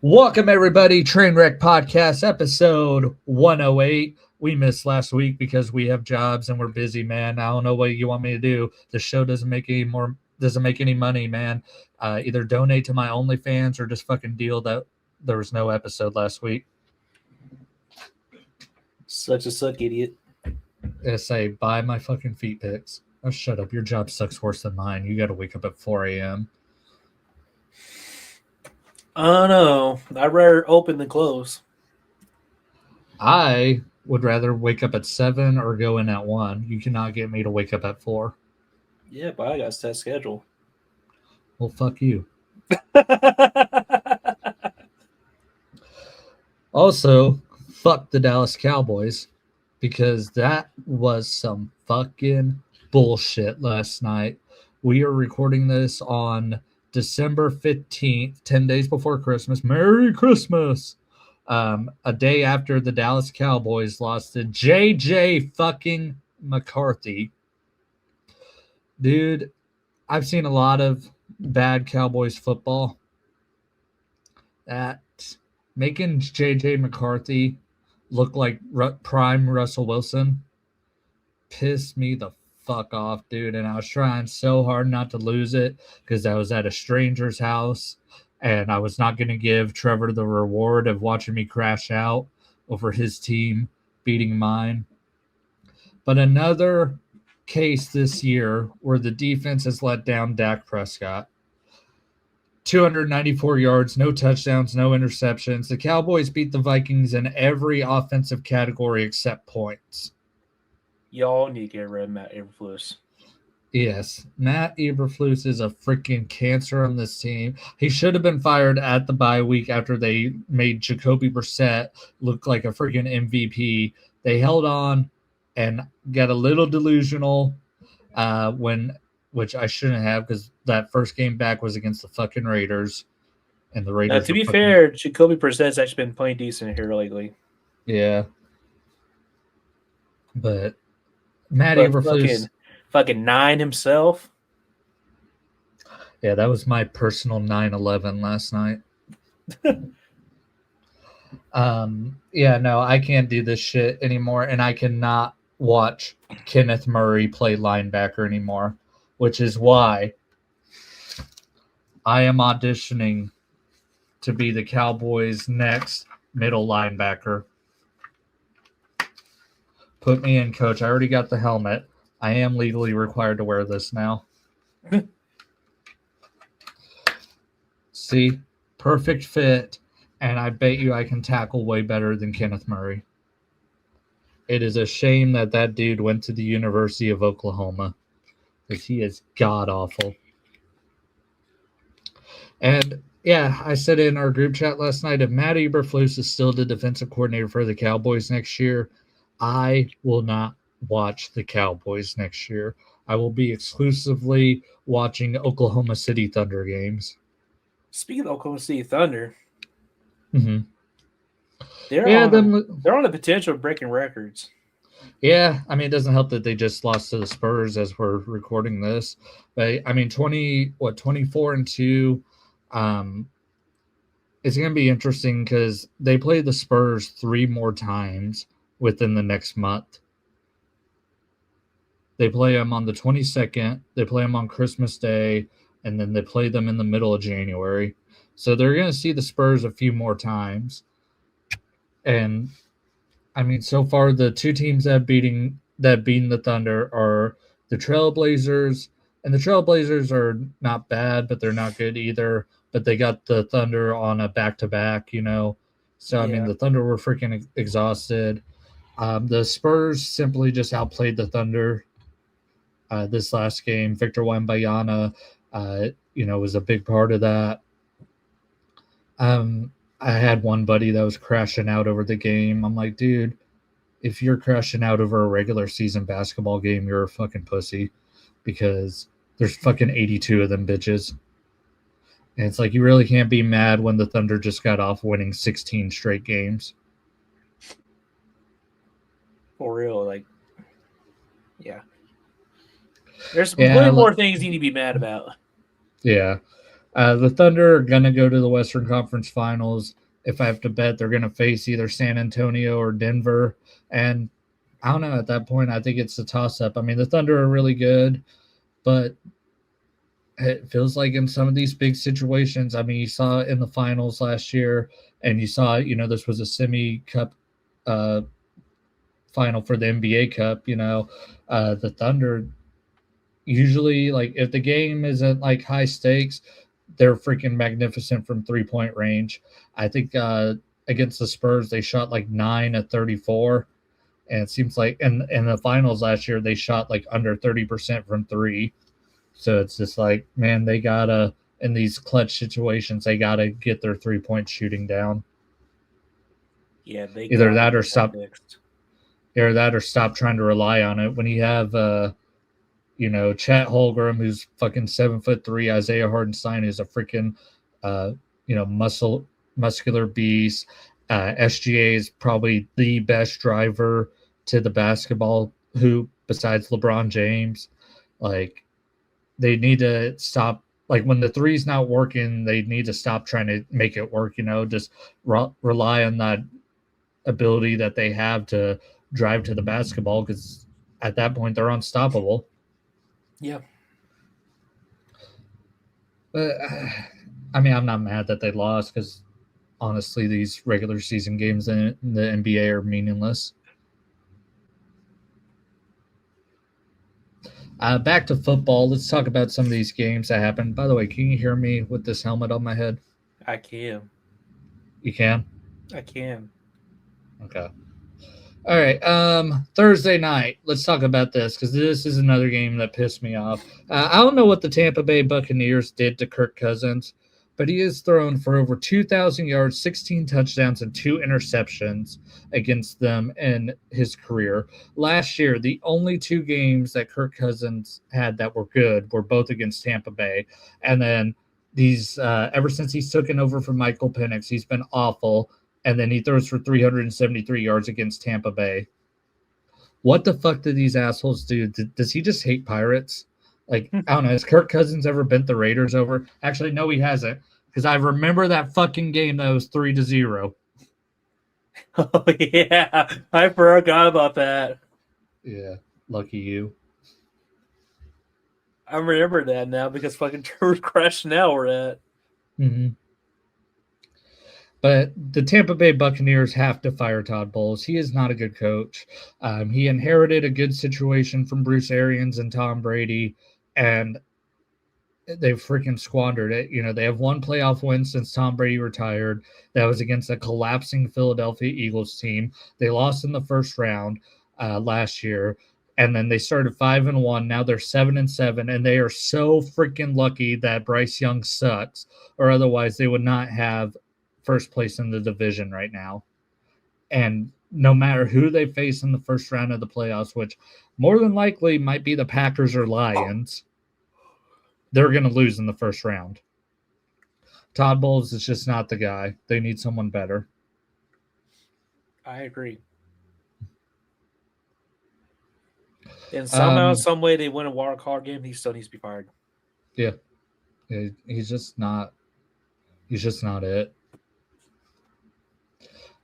Welcome, everybody. Trainwreck Podcast, episode 108. We missed last week because we have jobs and we're busy, man. I don't know what you want me to do. The show doesn't make any money, man. Either donate to my OnlyFans or just fucking deal that there was no episode last week. Such a suck, idiot. Say, buy my fucking feet pics. Oh, shut up. Your job sucks worse than mine. You got to wake up at 4 a.m. Oh no, I'd rather open than close. I would rather wake up at 7 or go in at 1. You cannot get me to wake up at 4. Yeah, but I got a set schedule. Well, fuck you. Also, fuck the Dallas Cowboys because that was some fucking bullshit last night. We are recording this on December 15th, 10 days before Christmas. Merry Christmas! A day after the Dallas Cowboys lost to JJ fucking McCarthy. Dude, I've seen a lot of bad Cowboys football. That making JJ McCarthy look like prime Russell Wilson pissed me the fuck off, dude. And I was trying so hard not to lose it because I was at a stranger's house and I was not going to give Trevor the reward of watching me crash out over his team beating mine. But another case this year where the defense has let down Dak Prescott. 294 yards, no touchdowns, no interceptions. The Cowboys beat the Vikings in every offensive category except points. Y'all need to get rid of Matt Eberflus. Yes, Matt Eberflus is a freaking cancer on this team. He should have been fired at the bye week after they made Jacoby Brissett look like a freaking MVP. They held on and got a little delusional which I shouldn't have because that first game back was against the fucking Raiders. And the Raiders. Now, to be fair, Jacoby Brissett's actually been playing decent here lately. Yeah. But Matt Eberflus. Fucking 9 himself. Yeah, that was my personal 9/11 last night. Yeah, no, I can't do this shit anymore. And I cannot watch Kenneth Murray play linebacker anymore, which is why I am auditioning to be the Cowboys' next middle linebacker. Put me in, coach. I already got the helmet. I am legally required to wear this now. See? Perfect fit. And I bet you I can tackle way better than Kenneth Murray. It is a shame that dude went to the University of Oklahoma. Because he is god-awful. And, yeah, I said in our group chat last night, if Matt Eberflus is still the defensive coordinator for the Cowboys next year, I will not watch the Cowboys next year. I will be exclusively watching Oklahoma City Thunder games. Speaking of Oklahoma City Thunder, they're on the potential of breaking records. Yeah, I mean, it doesn't help that they just lost to the Spurs as we're recording this. But I mean, 24-2. It's going to be interesting because they play the Spurs 3 more times within the next month. They play them on the 22nd. They play them on Christmas Day, and then they play them in the middle of January. So they're going to see the Spurs a few more times. And I mean, so far the two teams that beaten the Thunder are the Trailblazers, and the Trailblazers are not bad, but they're not good either. But they got the Thunder on a back-to-back, you know. So I mean, the Thunder were freaking exhausted. The Spurs simply just outplayed the Thunder this last game. Victor Wembanyama, was a big part of that. I had one buddy that was crashing out over the game. I'm like, dude, if you're crashing out over a regular season basketball game, you're a fucking pussy because there's fucking 82 of them bitches. And it's like, you really can't be mad when the Thunder just got off winning 16 straight games. For real, like, yeah. There's way more things you need to be mad about. Yeah. The Thunder are going to go to the Western Conference Finals. If I have to bet, they're going to face either San Antonio or Denver. And I don't know, at that point, I think it's a toss-up. I mean, the Thunder are really good, but it feels like in some of these big situations, I mean, you saw it in the finals last year, and you saw, this was a semi-cup final for the NBA Cup, the Thunder usually, like, if the game isn't like high stakes, they're freaking magnificent from 3-point range. I think against the Spurs, they shot like 9 at 34. And it seems like in the finals last year, they shot like under 30% from three. So it's just like, man, they got to, in these clutch situations, they got to get their 3-point shooting down. Yeah, they Either got that or stop. fixed. Either that or stop trying to rely on it. When you have, Chet Holmgren, who's fucking 7'3", Isaiah Hardenstein is a freaking, muscular beast. SGA is probably the best driver to the basketball hoop besides LeBron James. Like, they need to stop. Like, when the three's not working, they need to stop trying to make it work. Just rely on that ability that they have to drive to the basketball, because at that point they're unstoppable. Yeah. But I mean, I'm not mad that they lost, because honestly, these regular season games in the NBA are meaningless. Back to football. Let's talk about some of these games that happened. By the way, can you hear me with this helmet on my head? I can. You can? I can. Okay. All right. Thursday night. Let's talk about this, because this is another game that pissed me off. I don't know what the Tampa Bay Buccaneers did to Kirk Cousins, but he has thrown for over 2,000 yards, 16 touchdowns, and 2 interceptions against them in his career. Last year, the only 2 games that Kirk Cousins had that were good were both against Tampa Bay. And then these, ever since he's taken over from Michael Penix, he's been awful. And then he throws for 373 yards against Tampa Bay. What the fuck do these assholes do? Does he just hate Pirates? Like, I don't know. Has Kirk Cousins ever bent the Raiders over? Actually, no, he hasn't. Because I remember that fucking game that was 3-0. Oh, yeah. I forgot about that. Yeah, lucky you. I remember that now because fucking Trevor's crashed now we're at. Mm-hmm. But the Tampa Bay Buccaneers have to fire Todd Bowles. He is not a good coach. He inherited a good situation from Bruce Arians and Tom Brady, and they freaking squandered it. They have one playoff win since Tom Brady retired. That was against a collapsing Philadelphia Eagles team. They lost in the first round last year, and then they started 5-1. Now they're 7-7, and they are so freaking lucky that Bryce Young sucks, or otherwise they would not have first place in the division right now. And no matter who they face in the first round of the playoffs, which more than likely might be the Packers or Lions, they're going to lose in the first round. Todd Bowles is just not the guy. They need someone better. I agree. And somehow, some way, they win a wild card game. He still needs to be fired. Yeah, he's just not. He's just not it.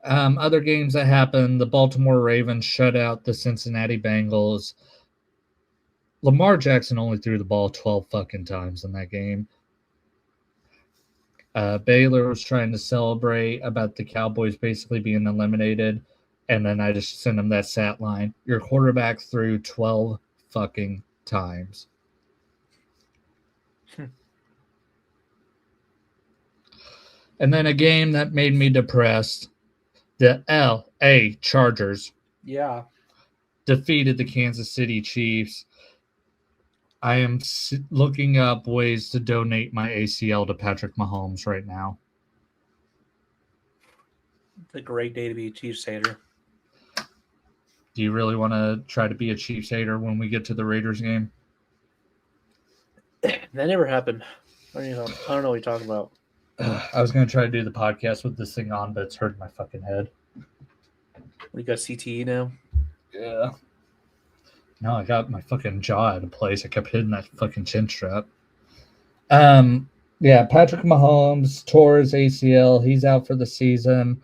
Other games that happened: the Baltimore Ravens shut out the Cincinnati Bengals. Lamar Jackson only threw the ball 12 fucking times in that game. Baylor was trying to celebrate about the Cowboys basically being eliminated, and then I just sent him that stat line. Your quarterback threw 12 fucking times. And then a game that made me depressed. The LA Chargers defeated the Kansas City Chiefs. I am looking up ways to donate my ACL to Patrick Mahomes right now. It's a great day to be a Chiefs hater. Do you really want to try to be a Chiefs hater when we get to the Raiders game? That never happened. I don't know what you're talking about. I was going to try to do the podcast with this thing on, but it's hurting my fucking head. We got CTE now? Yeah. No, I got my fucking jaw out of place. I kept hitting that fucking chin strap. Yeah, Patrick Mahomes tore his ACL. He's out for the season.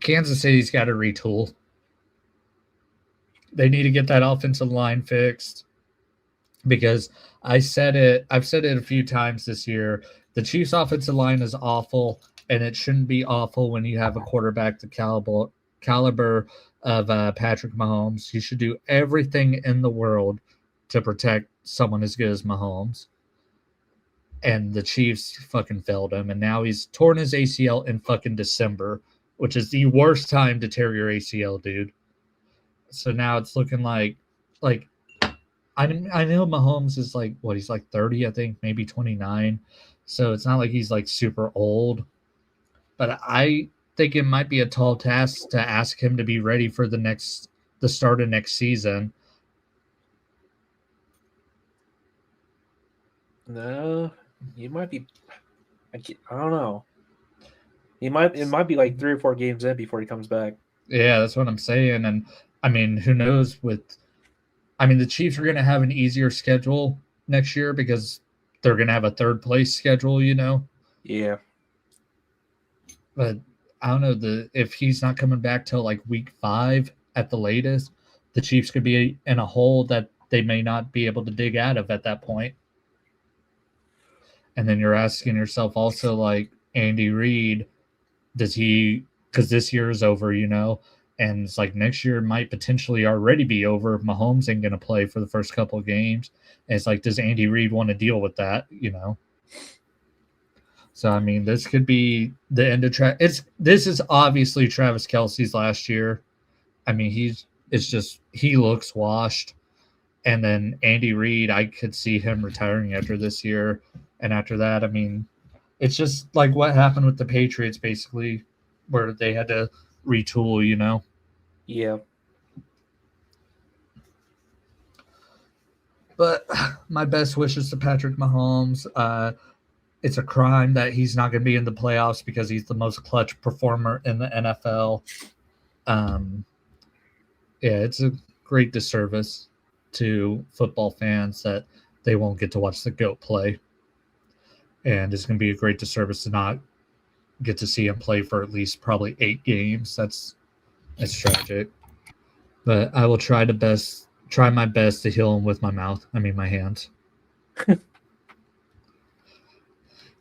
Kansas City's got to retool. They need to get that offensive line fixed because I've said it a few times this year. The Chiefs' offensive line is awful, and it shouldn't be awful when you have a quarterback the caliber of Patrick Mahomes. You should do everything in the world to protect someone as good as Mahomes. And the Chiefs fucking failed him, and now he's torn his ACL in fucking December, which is the worst time to tear your ACL, dude. So now it's looking like I know Mahomes is like what he's like 30, I think, maybe 29. So it's not like he's like super old, but I think it might be a tall task to ask him to be ready for the start of next season. No, you might be. I don't know. It might be like 3 or 4 games in before he comes back. Yeah, that's what I'm saying. And I mean, who knows the Chiefs are going to have an easier schedule next year because they're going to have a third place schedule, Yeah. But I don't know if he's not coming back till like week 5 at the latest, the Chiefs could be in a hole that they may not be able to dig out of at that point. And then you're asking yourself also like Andy Reid, because this year is over, and it's like next year might potentially already be over if Mahomes ain't going to play for the first couple of games. And it's like, does Andy Reid want to deal with that, So I mean, this could be the end of this is obviously Travis Kelce's last year. I mean, he looks washed. And then Andy Reid, I could see him retiring after this year. And after that, I mean, it's just like what happened with the Patriots, basically, where they had to retool. Yeah. But my best wishes to Patrick Mahomes. It's a crime that he's not going to be in the playoffs because he's the most clutch performer in the NFL. Yeah, it's a great disservice to football fans that they won't get to watch the GOAT play. And it's going to be a great disservice to not get to see him play for at least probably 8 games. That's tragic. But I will try my best to heal him with my mouth. I mean my hands.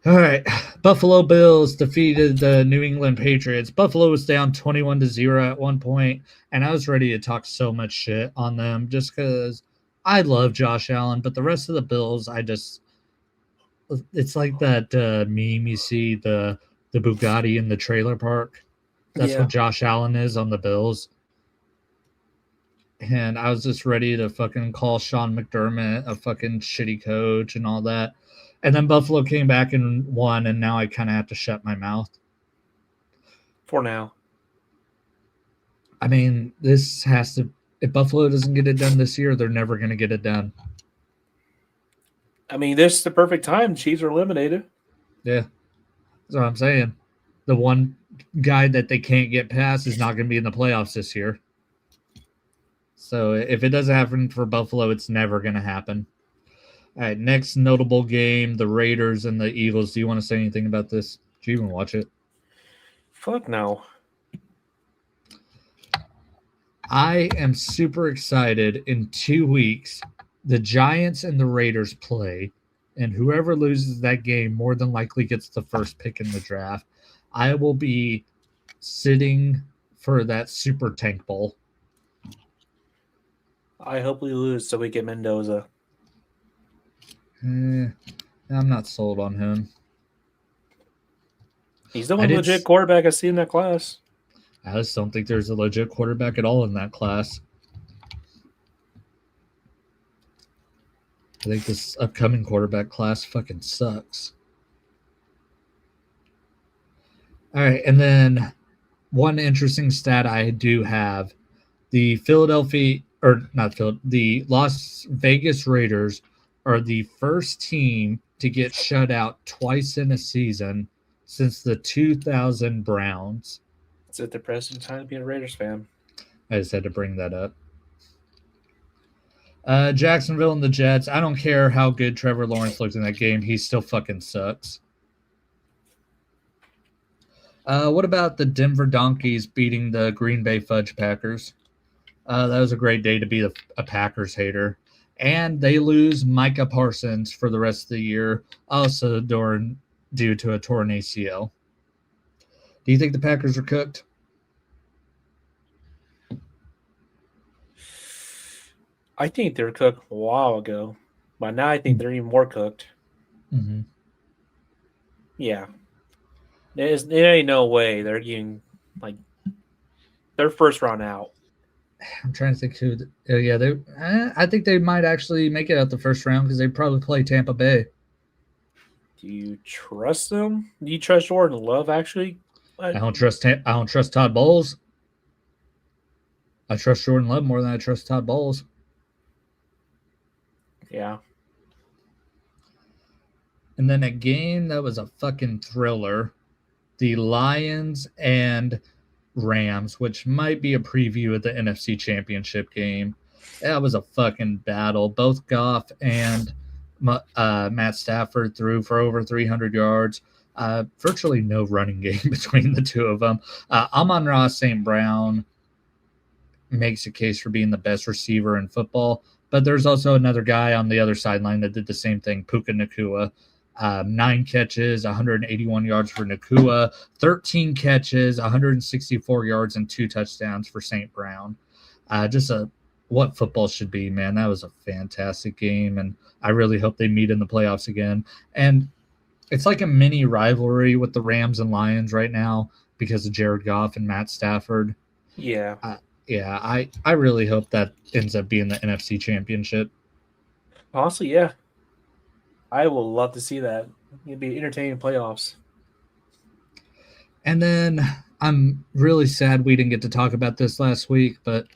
All right. Buffalo Bills defeated the New England Patriots. Buffalo was down 21-0 at one point, and I was ready to talk so much shit on them just because I love Josh Allen, but the rest of the Bills, it's like that meme you see, the Bugatti in the trailer park. That's what Josh Allen is on the Bills. And I was just ready to fucking call Sean McDermott a fucking shitty coach and all that. And then Buffalo came back and won, and now I kind of have to shut my mouth. For now. I mean, if Buffalo doesn't get it done this year, they're never going to get it done. I mean, this is the perfect time. Chiefs are eliminated. Yeah. That's what I'm saying. The one guy that they can't get past is not going to be in the playoffs this year. So if it doesn't happen for Buffalo, it's never going to happen. All right, next notable game, the Raiders and the Eagles. Do you want to say anything about this? Do you even watch it? Fuck no. I am super excited. In 2 weeks, the Giants and the Raiders play, and whoever loses that game more than likely gets the first pick in the draft. I will be sitting for that Super Tank Bowl. I hope we lose so we get Mendoza. I'm not sold on him. He's the one legit quarterback I see in that class. I just don't think there's a legit quarterback at all in that class. I think this upcoming quarterback class fucking sucks. All right, and then one interesting stat I do have: the the Las Vegas Raiders are the first team to get shut out twice in a season since the 2000 Browns. It's a depressing time to be a Raiders fan. I just had to bring that up. Jacksonville and the Jets. I don't care how good Trevor Lawrence looked in that game. He still fucking sucks. What about the Denver Donkeys beating the Green Bay Fudge Packers? That was a great day to be a Packers hater. And they lose Micah Parsons for the rest of the year, also due to a torn ACL. Do you think the Packers are cooked? I think they were cooked a while ago, but now I think they're even more cooked. Mm-hmm. Yeah, there ain't no way they're getting like their first round out. I'm trying to think who. Yeah, they. I think they might actually make it out the first round because they probably play Tampa Bay. Do you trust them? Do you trust Jordan Love actually? I don't trust. I don't trust Todd Bowles. I trust Jordan Love more than I trust Todd Bowles. Yeah. And then a game that was a fucking thriller, the Lions and Rams, which might be a preview of the NFC Championship game. That was a fucking battle. Both Goff and Matt Stafford threw for over 300 yards. Virtually no running game between the two of them. Amon-Ra St. Brown makes a case for being the best receiver in football, but there's also another guy on the other sideline that did the same thing, Puka Nacua. 9 catches, 181 yards for Nakua, 13 catches, 164 yards, and 2 touchdowns for St. Brown. Just what football should be, man. That was a fantastic game, and I really hope they meet in the playoffs again. And it's like a mini rivalry with the Rams and Lions right now because of Jared Goff and Matt Stafford. Yeah. Yeah, I really hope that ends up being the NFC Championship. Honestly, yeah. I will love to see that. It'd be entertaining playoffs. And then I'm really sad we didn't get to talk about this last week, but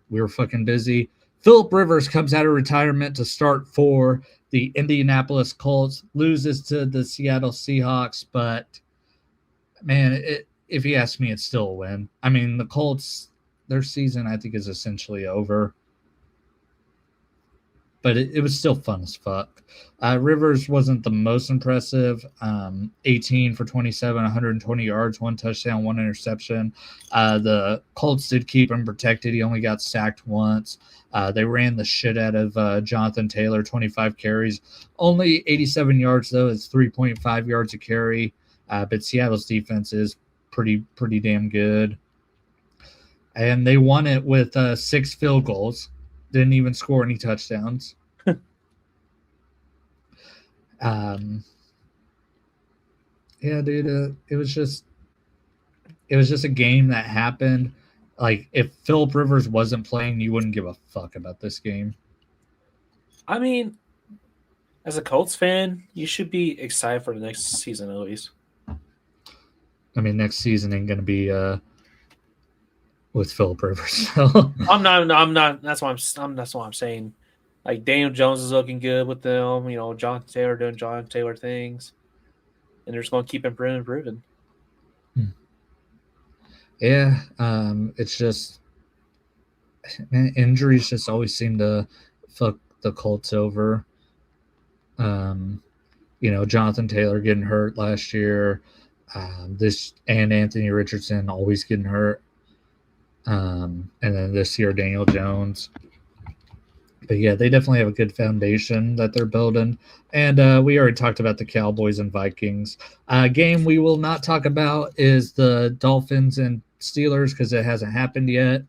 we were fucking busy. Philip Rivers comes out of retirement to start for the Indianapolis Colts, loses to the Seattle Seahawks, but man, if you ask me, it's still a win. I mean, the Colts, their season, I think, is essentially over, but it was still fun as fuck. Rivers wasn't the most impressive. 18 for 27, 120 yards, 1 touchdown, 1 interception. The Colts did keep him protected. He only got sacked once. They ran the shit out of Jonathan Taylor, 25 carries. Only 87 yards, though. It's 3.5 yards a carry. But Seattle's defense is pretty damn good. And they won it with 6 field goals. Didn't even score any touchdowns. Yeah, dude, it was just a game that happened. Like, if Philip Rivers wasn't playing, you wouldn't give a fuck about this game. I mean, as a Colts fan, you should be excited for the next season at least. I mean, next season ain't gonna be with Philip Rivers. I'm not. That's why That's what I'm saying. Like Daniel Jones is looking good with them. You know, Jonathan Taylor doing Jonathan Taylor things, and they're just going to keep improving. Yeah, it's just man, injuries just always seem to fuck the Colts over. Jonathan Taylor getting hurt last year. This and Anthony Richardson always getting hurt. And then this year, Daniel Jones. But yeah, they definitely have a good foundation that they're building. And we already talked about the Cowboys and Vikings. Game we will not talk about is the Dolphins and Steelers because it hasn't happened yet.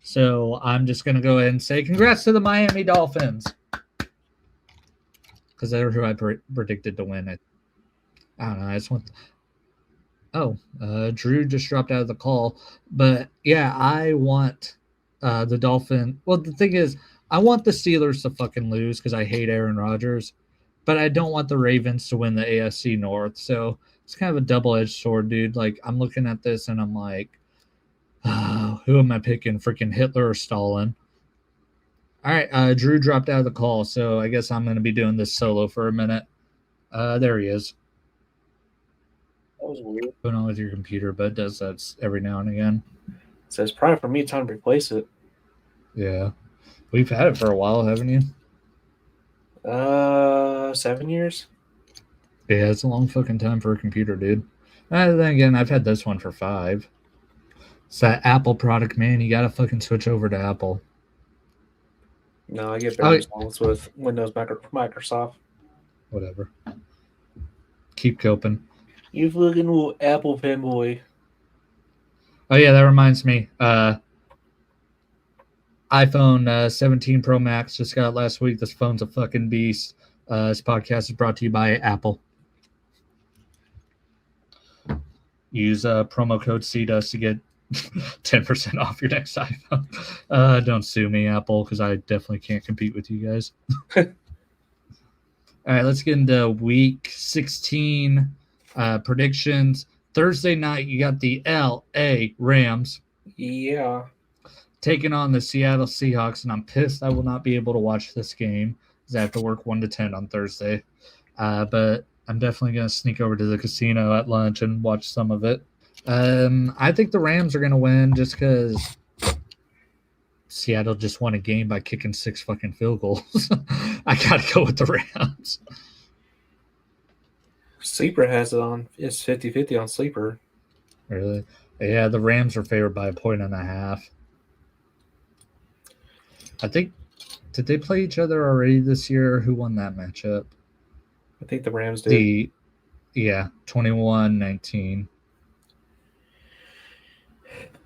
So I'm just going to go ahead and say congrats to the Miami Dolphins because they're who I predicted to win it. I don't know. I just want. Drew just dropped out of the call. But yeah, I want the Dolphin. Well, the thing is, I want the Steelers to fucking lose because I hate Aaron Rodgers, but I don't want the Ravens to win the AFC North. So it's kind of a double-edged sword, dude. Like, I'm looking at this and I'm like, who am I picking? Freaking Hitler or Stalin? All right, Drew dropped out of the call, so I guess I'm going to be doing this solo for a minute. There he is. That was weird. Going on with your computer, but it does that every now and again. So it's probably for me time to replace it. Yeah. We've had it for a while, haven't you? 7 years. Yeah, it's a long fucking time for a computer, dude. Then again, I've had this one for 5. It's that Apple product, man. You gotta fucking switch over to Apple. No, I get better Oh, results with Windows Microsoft. whatever. Keep coping. You fucking little Apple fanboy. Oh yeah, that reminds me. iPhone 17 Pro Max just got last week. This phone's a fucking beast. This podcast is brought to you by Apple. Use promo code CDUS to get 10% off your next iPhone. Don't sue me, Apple, because I definitely can't compete with you guys. All right, let's get into week 16 predictions. Thursday night, you got the LA Rams. Yeah. Taking on the Seattle Seahawks, and I'm pissed I will not be able to watch this game because I have to work 1 to 10 on Thursday. But I'm definitely going to sneak over to the casino at lunch and watch some of it. I think the Rams are going to win just because Seattle just won a game by kicking 6 fucking field goals. I got to go with the Rams. Sleeper has it on. It's 50-50 on Sleeper. Really? Yeah, the Rams are favored by 1.5 points. I think, did they play each other already this year? Who won that matchup? I think the Rams did. 21-19.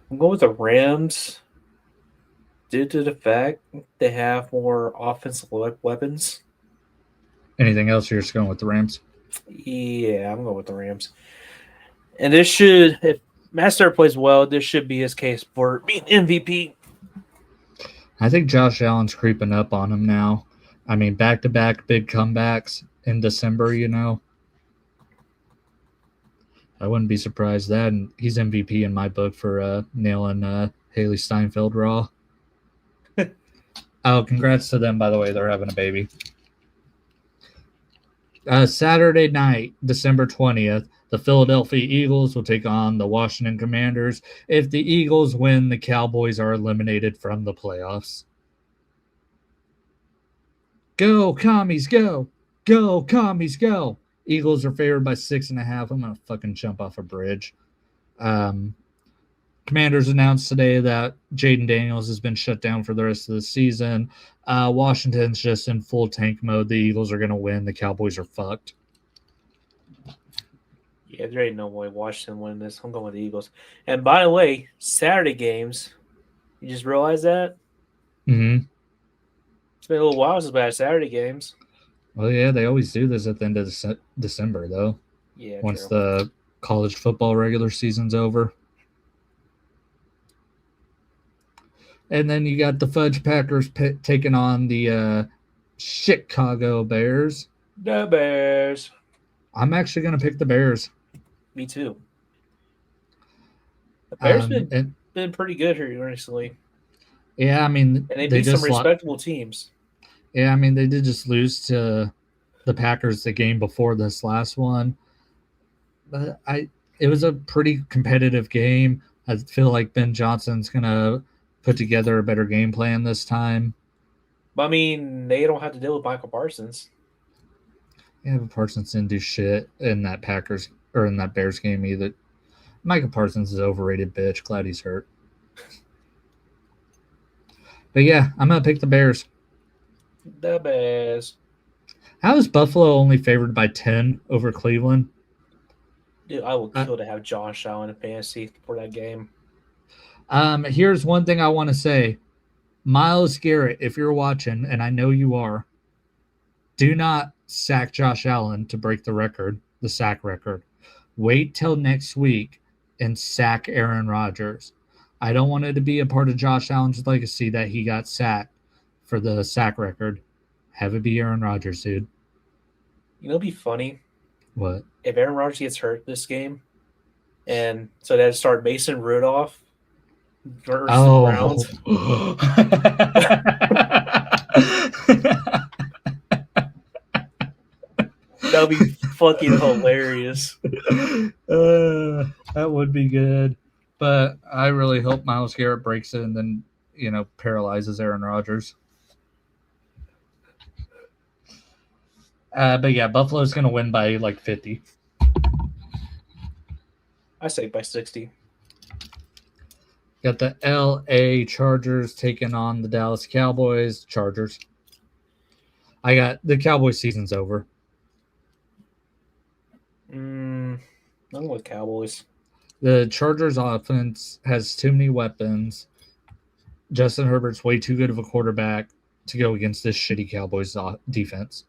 I'm going with the Rams due to the fact they have more offensive weapons. Anything else? You're just going with the Rams? Yeah, I'm going with the Rams. And this should, if Master plays well, this should be his case for being MVP. I think Josh Allen's creeping up on him now. I mean, back-to-back big comebacks in December, you know. I wouldn't be surprised that. And he's MVP in my book for nailing Haley Steinfeld raw. Oh, congrats to them, by the way. They're having a baby. Saturday night, December 20th, the Philadelphia Eagles will take on the Washington Commanders. If the Eagles win, the Cowboys are eliminated from the playoffs. Go, commies, go. Go, commies, go. Eagles are favored by 6.5. I'm going to fucking jump off a bridge. Commanders announced today that Jaden Daniels has been shut down for the rest of the season. Washington's just in full tank mode. The Eagles are going to win. The Cowboys are fucked. Yeah, there ain't no way Washington win this. I'm going with the Eagles. And by the way, Saturday games, you just realized that? Mm-hmm. It's been a little while since we had Saturday games. Well, yeah, they always do this at the end of December, though. Yeah, once true. the college football regular season's over. And then you got the Fudge Packers taking on the Chicago Bears. The Bears. I'm actually going to pick the Bears. Me too. The Bears been pretty good here recently. Yeah, I mean, and they beat some respectable teams. Yeah, I mean, they did just lose to the Packers the game before this last one. But it was a pretty competitive game. I feel like Ben Johnson's going to put together a better game plan this time. But I mean, they don't have to deal with Michael Parsons. Yeah, but Parsons didn't do shit in that Packers or in that Bears game either. Michael Parsons is overrated, bitch. Glad he's hurt. But yeah, I'm gonna pick the Bears. The Bears. How is Buffalo only favored by 10 over Cleveland? Dude, I will kill to have Josh Allen in fantasy for that game. Here's one thing I want to say. Myles Garrett, if you're watching, and I know you are, do not sack Josh Allen to break the record, the sack record. Wait till next week and sack Aaron Rodgers. I don't want it to be a part of Josh Allen's legacy that he got sacked for the sack record. Have it be Aaron Rodgers, dude. You know, it'd be funny. What? If Aaron Rodgers gets hurt this game, and so they had to start Mason Rudolph versus the Browns. That would be fucking hilarious. That would be good. But I really hope Myles Garrett breaks it and then, paralyzes Aaron Rodgers. But yeah, Buffalo's going to win by like 50. I say by 60. Got the LA Chargers taking on the Dallas Cowboys. Chargers. I got the Cowboys season's over. I'm with Cowboys. The Chargers offense has too many weapons. Justin Herbert's way too good of a quarterback to go against this shitty Cowboys defense.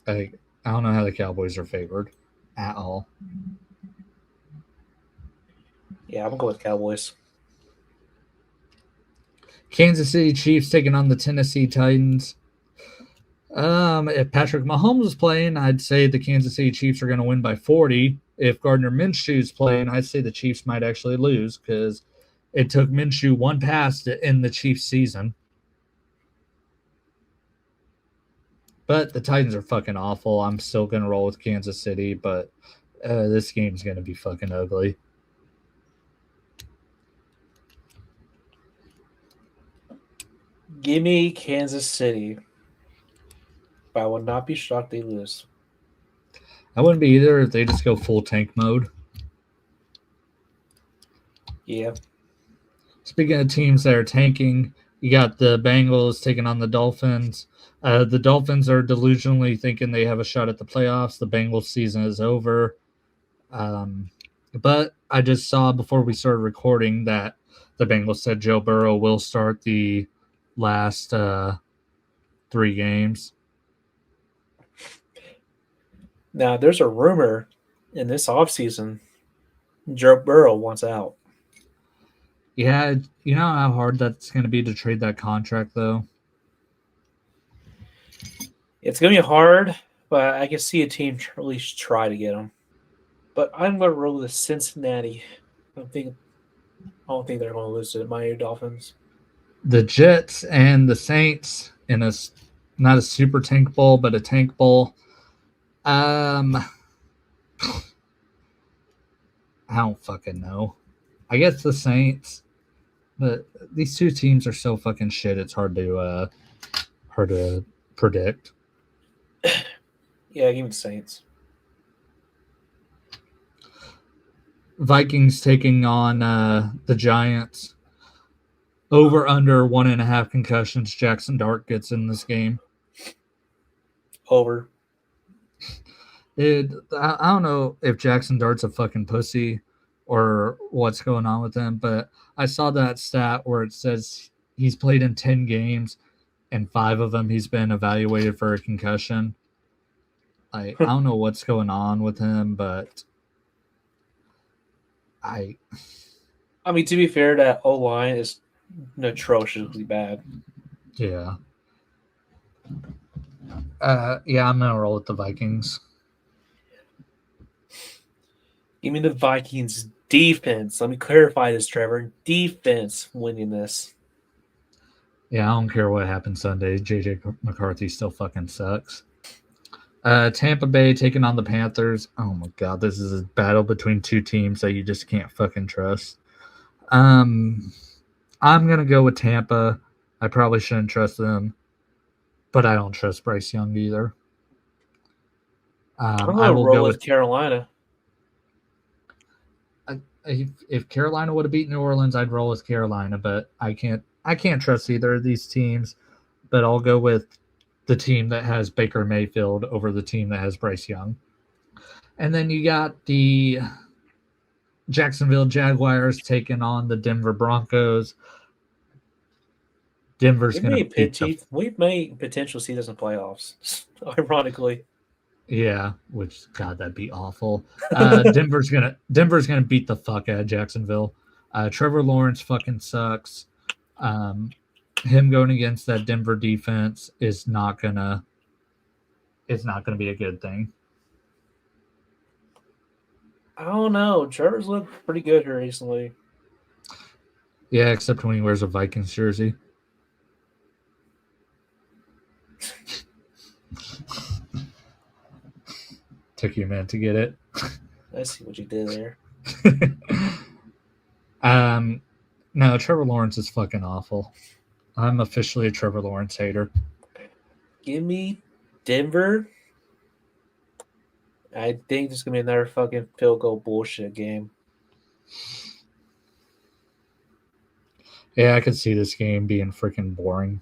I don't know how the Cowboys are favored at all. Yeah, I'm going to go with Cowboys. Kansas City Chiefs taking on the Tennessee Titans. If Patrick Mahomes is playing, I'd say the Kansas City Chiefs are going to win by 40. If Gardner Minshew is playing, I'd say the Chiefs might actually lose because it took Minshew one pass to end the Chiefs season. But the Titans are fucking awful. I'm still going to roll with Kansas City, but this game's going to be fucking ugly. Give me Kansas City. But I would not be shocked they lose. I wouldn't be either if they just go full tank mode. Yeah. Speaking of teams that are tanking, you got the Bengals taking on the Dolphins. The Dolphins are delusionally thinking they have a shot at the playoffs. The Bengals season is over. But I just saw before we started recording that the Bengals said Joe Burrow will start the last 3 games. Now, there's a rumor in this offseason Joe Burrow wants out. Yeah, you know how hard that's going to be to trade that contract, though? It's going to be hard, but I can see a team at least try to get him. But I'm going to roll with Cincinnati. I don't think they're going to lose to the Miami Dolphins. The Jets and the Saints in not a super tank bowl, but a tank bowl. I don't fucking know. I guess the Saints, but these two teams are so fucking shit. It's hard to predict. Yeah, give me the Saints. Vikings taking on the Giants. Over under 1.5 concussions. Jackson Dart gets in this game. Over. I don't know if Jackson Dart's a fucking pussy or what's going on with him, but I saw that stat where it says he's played in 10 games and 5 of them he's been evaluated for a concussion. I don't know what's going on with him, but I mean, to be fair, that O-line is atrociously bad. Yeah. Yeah, I'm going to roll with the Vikings. Give me the Vikings defense. Let me clarify this, Trevor. Defense winning this. Yeah, I don't care what happens Sunday. JJ McCarthy still fucking sucks. Tampa Bay taking on the Panthers. Oh my god, this is a battle between two teams that you just can't fucking trust. I'm gonna go with Tampa. I probably shouldn't trust them, but I don't trust Bryce Young either. I'm gonna roll with Carolina. If Carolina would have beaten New Orleans, I'd roll with Carolina, but I can't trust either of these teams. But I'll go with the team that has Baker Mayfield over the team that has Bryce Young. And then you got the Jacksonville Jaguars taking on the Denver Broncos. Denver's going to we may potentially see this in playoffs, ironically. Yeah, which God, that'd be awful. Denver's gonna beat the fuck out of Jacksonville. Trevor Lawrence fucking sucks. Him going against that Denver defense is not gonna be a good thing. I don't know. Trevor's looked pretty good here recently. Yeah, except when he wears a Vikings jersey. Took you a minute to get it. I see what you did there. No, Trevor Lawrence is fucking awful. I'm officially a Trevor Lawrence hater. Give me Denver. I think there's gonna be another fucking field goal bullshit game. Yeah, I could see this game being freaking boring.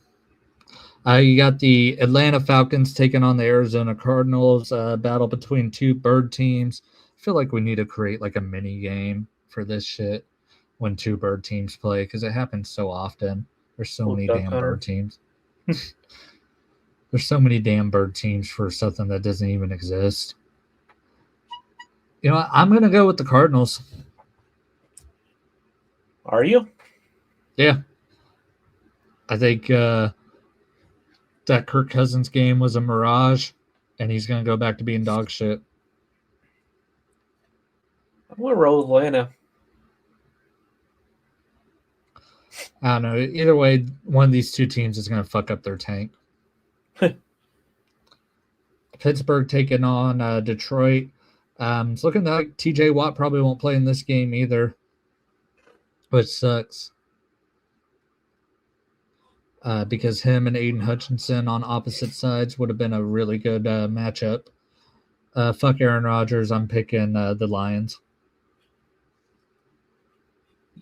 You got the Atlanta Falcons taking on the Arizona Cardinals. Battle between two bird teams. I feel like we need to create like a mini game for this shit when two bird teams play because it happens so often. There's so Oh, many Duck damn Hunter. bird teams. There's so many damn bird teams for something that doesn't even exist. You know what? I'm gonna go with the Cardinals. Are you? Yeah, I think that Kirk Cousins game was a mirage, and he's gonna go back to being dog shit. I'm gonna roll with Atlanta. I don't know. Either way, one of these two teams is gonna fuck up their tank. Pittsburgh taking on Detroit. It's looking like TJ Watt probably won't play in this game either, which sucks. Because him and Aiden Hutchinson on opposite sides would have been a really good matchup. Fuck Aaron Rodgers. I'm picking the Lions.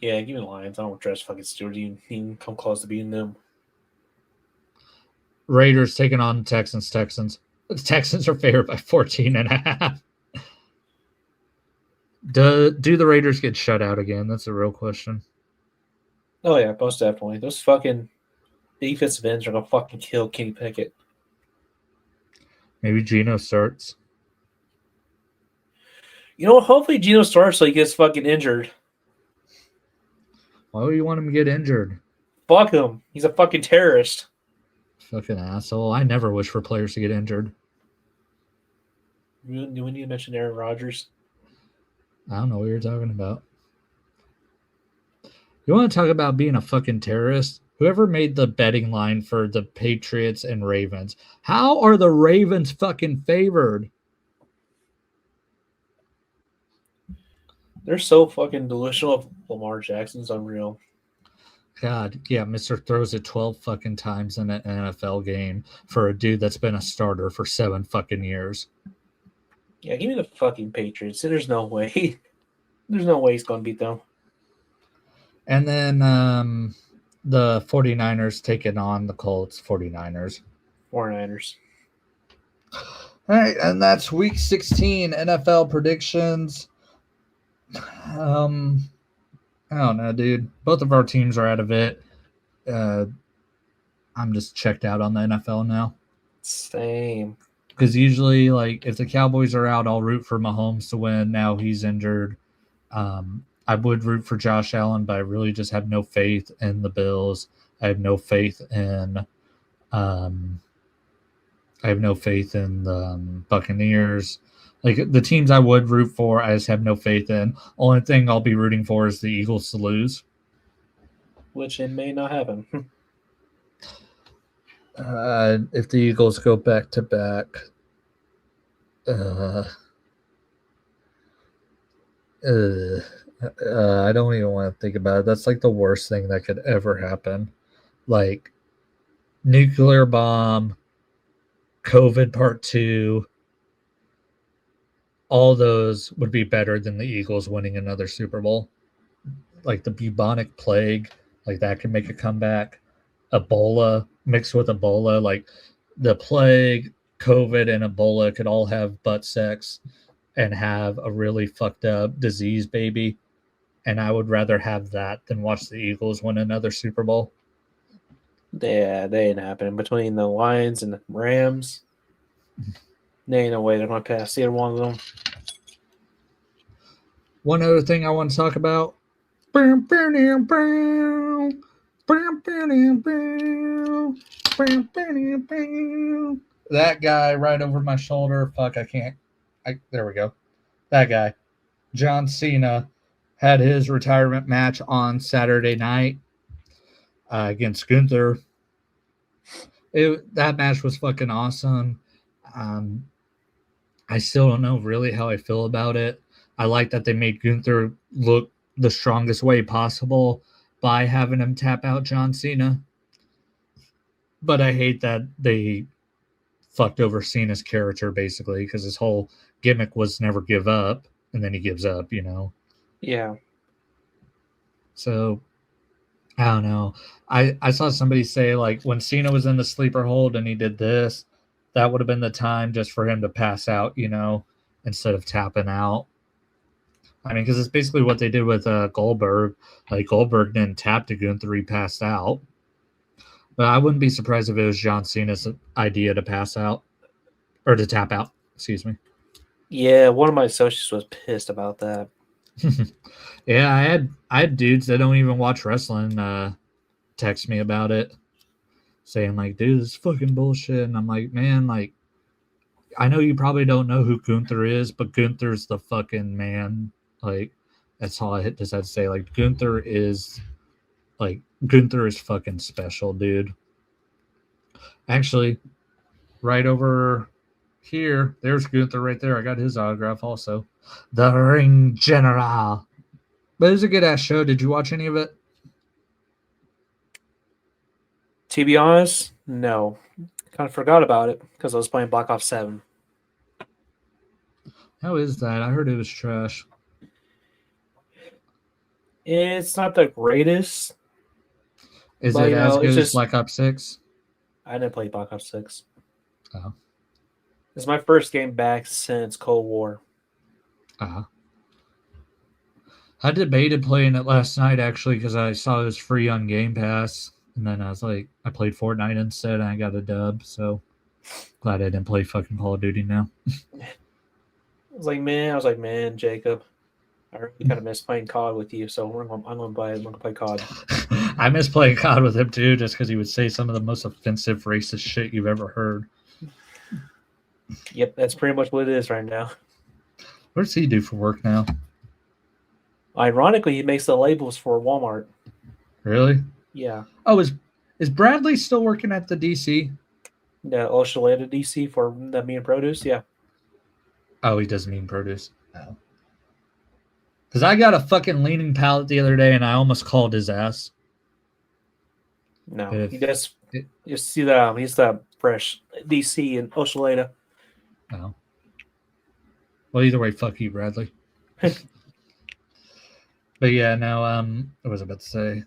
Yeah, give me the Lions. I don't trust fucking Stewart. He can come close to beating them. Raiders taking on Texans. The Texans are favored by 14.5. Do the Raiders get shut out again? That's a real question. Oh yeah, most definitely. Those fucking defensive ends are gonna fucking kill Kenny Pickett. Maybe Geno starts. You know, hopefully Geno starts so he gets fucking injured. Why would you want him to get injured? Fuck him. He's a fucking terrorist. Fucking asshole. I never wish for players to get injured. We need to mention Aaron Rodgers. I don't know what you're talking about. You want to talk about being a fucking terrorist? Whoever made the betting line for the Patriots and Ravens, how are the Ravens fucking favored? They're so fucking delusional. Lamar Jackson's unreal. God, yeah, Mister throws it 12 fucking times in an NFL game for a dude that's been a starter for 7 fucking years. Yeah, give me the fucking Patriots. There's no way. There's no way he's gonna beat them. And then the 49ers taking on the Colts 49ers. 49ers. All right, and that's week 16 NFL predictions. I don't know, dude. Both of our teams are out of it. I'm just checked out on the NFL now. Same. Because usually, like, if the Cowboys are out, I'll root for Mahomes to win. Now he's injured. I would root for Josh Allen, but I really just have no faith in the Bills. I have no faith in the Buccaneers. Like the teams I would root for, I just have no faith in. Only thing I'll be rooting for is the Eagles to lose. Which it may not happen. If the Eagles go back to back, I don't even want to think about it. That's like the worst thing that could ever happen. Like nuclear bomb, COVID part 2, all those would be better than the Eagles winning another Super Bowl. Like the bubonic plague, like that could make a comeback. Ebola mixed with Ebola, like the plague, COVID, and Ebola could all have butt sex and have a really fucked up disease baby. And I would rather have that than watch the Eagles win another Super Bowl. Yeah, they ain't happening. Between the Lions and the Rams, there ain't no way they're going to pass either one of them. One other thing I want to talk about. That guy right over my shoulder. Fuck, I can't. There we go. That guy. John Cena had his retirement match on Saturday night against Gunther. That match was fucking awesome. I still don't know really how I feel about it. I like that they made Gunther look the strongest way possible by having him tap out John Cena. But I hate that they fucked over Cena's character basically because his whole gimmick was never give up, and then he gives up. Yeah. So I don't know. I saw somebody say like when Cena was in the sleeper hold and he did this, that would have been the time just for him to pass out, instead of tapping out. I mean, because it's basically what they did with Goldberg. Like Goldberg didn't tap to Gunther, he passed out. But I wouldn't be surprised if it was John Cena's idea to pass out or to tap out. Excuse me. Yeah, one of my associates was pissed about that. Yeah, I had dudes that don't even watch wrestling text me about it, saying like, "Dude, this is fucking bullshit." And I'm like, "Man, like, I know you probably don't know who Gunther is, but Gunther's the fucking man." Like, that's all I just had to say. Like, Gunther is fucking special, dude. Actually, right over here, there's Gunther right there. I got his autograph also. The Ring General. But it was a good ass show. Did you watch any of it? To be honest, no. Kind of forgot about it because I was playing Black Ops 7. How is that? I heard it was trash. It's not the greatest. Is But, it as it's good as just, Black Ops 6? I didn't play Black Ops 6. Oh. It's my first game back since Cold War. Uh-huh. I debated playing it last night actually because I saw it was free on Game Pass, and then I was like, I played Fortnite instead, and I got a dub. So glad I didn't play fucking Call of Duty now. I was like, man, Jacob, I really kind of miss playing COD with you. So I'm gonna play COD. I miss playing COD with him too, just because he would say some of the most offensive, racist shit you've ever heard. Yep, that's pretty much what it is right now. What does he do for work now? Ironically, he makes the labels for Walmart. Really? Yeah. Oh, is Bradley still working at the DC? The Oshaleta DC for the meat and produce. Yeah. Oh, he doesn't mean produce. No. Because I got a fucking leaning pallet the other day, and I almost called his ass. No, he does. You see that he's the fresh DC in Oshaleta. No. Well, either way, fuck you, Bradley. But yeah, no. What was I about to say?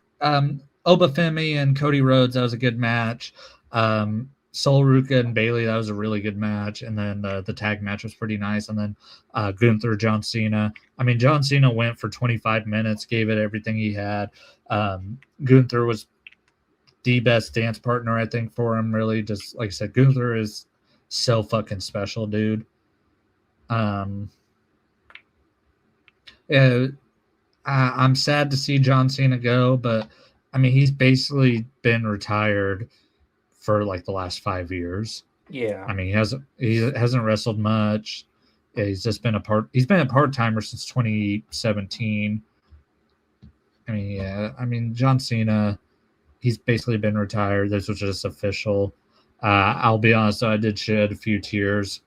Obafemi and Cody Rhodes, that was a good match. Sol Ruka and Bailey, that was a really good match. And then the tag match was pretty nice. And then Gunther, John Cena. I mean, John Cena went for 25 minutes, gave it everything he had. Gunther was the best dance partner, I think, for him, really. Just like I said, Gunther is so fucking special, dude. Yeah, I'm sad to see John Cena go, but I mean, he's basically been retired for like the last 5 years. Yeah. I mean, he hasn't wrestled much. Yeah, he's just been he's been a part timer since 2017. I mean, yeah, I mean, John Cena, he's basically been retired. This was just official. I'll be honest, though, I did shed a few tears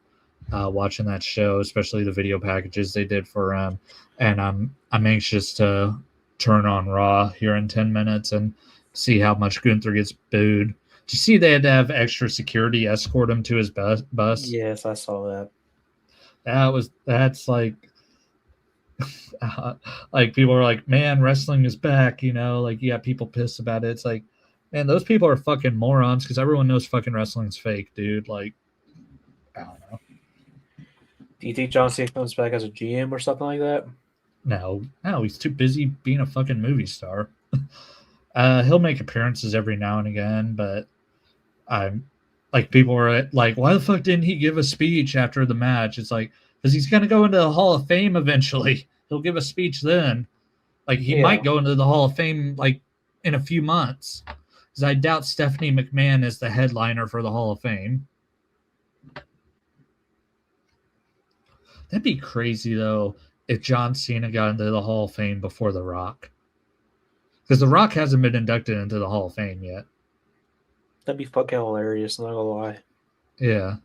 watching that show, especially the video packages they did for him. And I'm anxious to turn on Raw here in 10 minutes and see how much Gunther gets booed. Did you see they had to have extra security escort him to his bus? Yes, I saw that. That's like like people are like, man, wrestling is back, like you got people pissed about it. It's like, man, those people are fucking morons because everyone knows fucking wrestling's fake, dude. Like, I don't know. Do you think John Cena comes back as a GM or something like that? No, he's too busy being a fucking movie star. He'll make appearances every now and again, but I'm like, people are like, why the fuck didn't he give a speech after the match? It's like, because he's gonna go into the Hall of Fame eventually. He'll give a speech then. Like he might go into the Hall of Fame like in a few months. Because I doubt Stephanie McMahon is the headliner for the Hall of Fame. That'd be crazy though if John Cena got into the Hall of Fame before The Rock. Because The Rock hasn't been inducted into the Hall of Fame yet. That'd be fucking hilarious, not gonna lie. Yeah.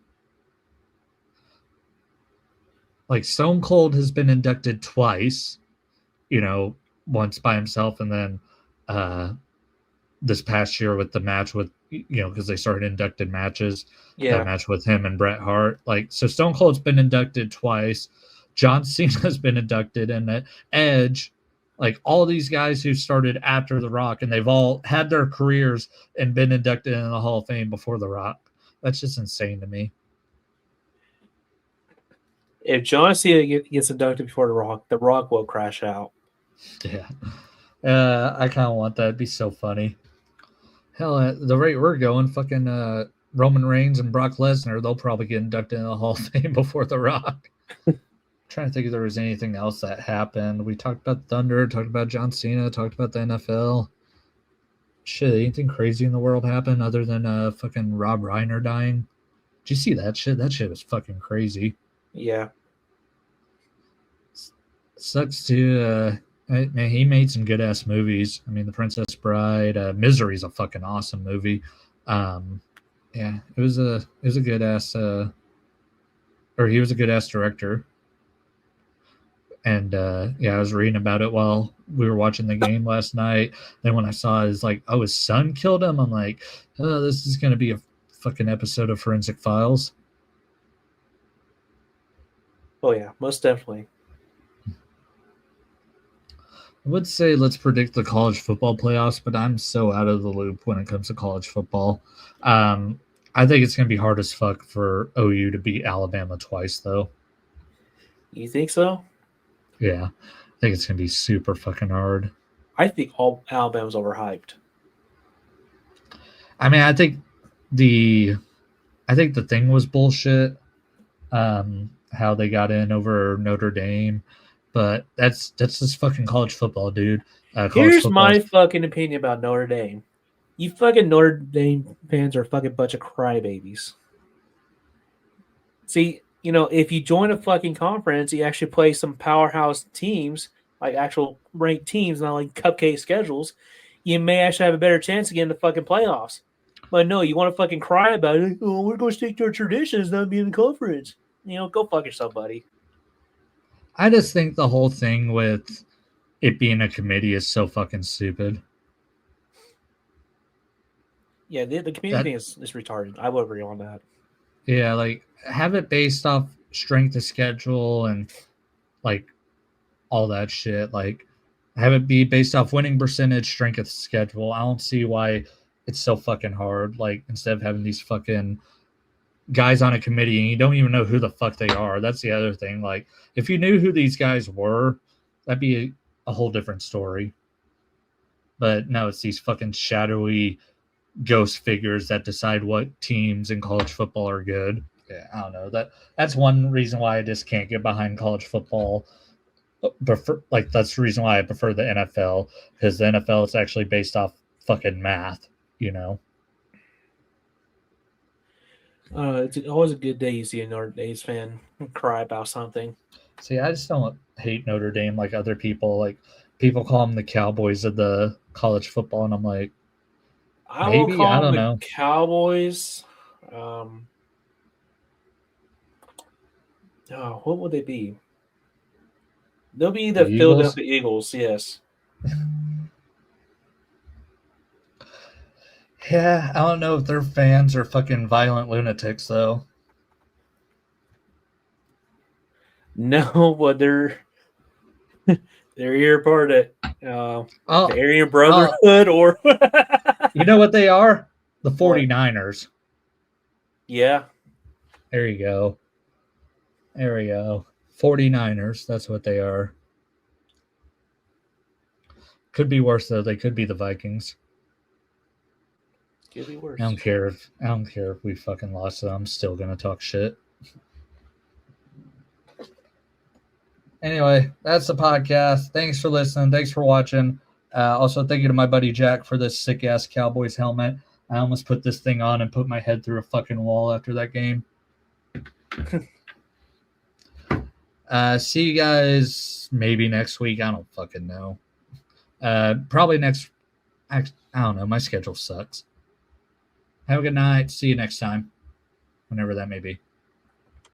Like Stone Cold has been inducted twice, once by himself and then this past year with the match with, because they started inducted matches. Yeah. That match with him and Bret Hart. Like, so Stone Cold's been inducted twice. John Cena's been inducted, and Edge, like all these guys who started after The Rock, and they've all had their careers and been inducted in the Hall of Fame before The Rock. That's just insane to me. If John Cena gets inducted before The Rock will crash out. Yeah. I kind of want that. It'd be so funny. Hell, at the rate we're going, fucking Roman Reigns and Brock Lesnar, they'll probably get inducted in the Hall of Fame before The Rock. Trying to think if there was anything else that happened. We talked about Thunder, talked about John Cena, talked about the NFL. Shit, anything crazy in the world happen other than fucking Rob Reiner dying? Did you see that shit? That shit was fucking crazy. Yeah. Sucks too. Man, he made some good ass movies. I mean, The Princess Bride, Misery's a fucking awesome movie. Yeah, it was a good ass. Or he was a good ass director. And yeah, I was reading about it while we were watching the game last night. Then when I saw his his son killed him, I'm like, oh, this is gonna be a fucking episode of Forensic Files. Oh yeah, most definitely. I would say let's predict the college football playoffs, but I'm so out of the loop when it comes to college football. I think it's going to be hard as fuck for OU to beat Alabama twice, though. You think so? Yeah, I think it's going to be super fucking hard. I think all Alabama's overhyped. I mean, I think the thing was bullshit. How they got in over Notre Dame. But that's just fucking college football, dude. Here's my fucking opinion about Notre Dame. You fucking Notre Dame fans are a fucking bunch of crybabies. See, if you join a fucking conference, you actually play some powerhouse teams, like actual ranked teams, not like cupcake schedules, you may actually have a better chance of getting the fucking playoffs. But no, you want to fucking cry about it. Oh, we're going to stick to our traditions, not be in the conference. Go fuck yourself, buddy. I just think the whole thing with it being a committee is so fucking stupid. Yeah, the committee thing is retarded. I would agree on that. Yeah, have it based off strength of schedule and all that shit. Have it be based off winning percentage, strength of schedule. I don't see why it's so fucking hard. Instead of having these fucking guys on a committee and you don't even know who the fuck they are. That's the other thing. If you knew who these guys were, that'd be a whole different story. But no, it's these fucking shadowy ghost figures that decide what teams in college football are good. Yeah, I don't know. That's one reason why I just can't get behind college football. That's the reason why I prefer the NFL, because the NFL is actually based off fucking math, It's always a good day you see a Notre Dame fan cry about something. See, I just don't hate Notre Dame like other people. People call them the Cowboys of the college football, and I'm like, maybe, I don't know. Cowboys. What would they be? They'll be the Philadelphia Eagles, yes. Yeah, I don't know if their fans are fucking violent lunatics, though. No, but they're either part of the Aryan Brotherhood or... You know what they are? The 49ers. What? Yeah. There you go. There we go. 49ers, that's what they are. Could be worse, though. They could be the Vikings. Could be worse. I don't care if we fucking lost them. I'm still gonna talk shit. Anyway, that's the podcast. Thanks for listening. Thanks for watching. Also, thank you to my buddy Jack for this sick ass Cowboys helmet. I almost put this thing on and put my head through a fucking wall after that game. See you guys maybe next week. I don't fucking know. Probably next. I don't know. My schedule sucks. Have a good night. See you next time. Whenever that may be.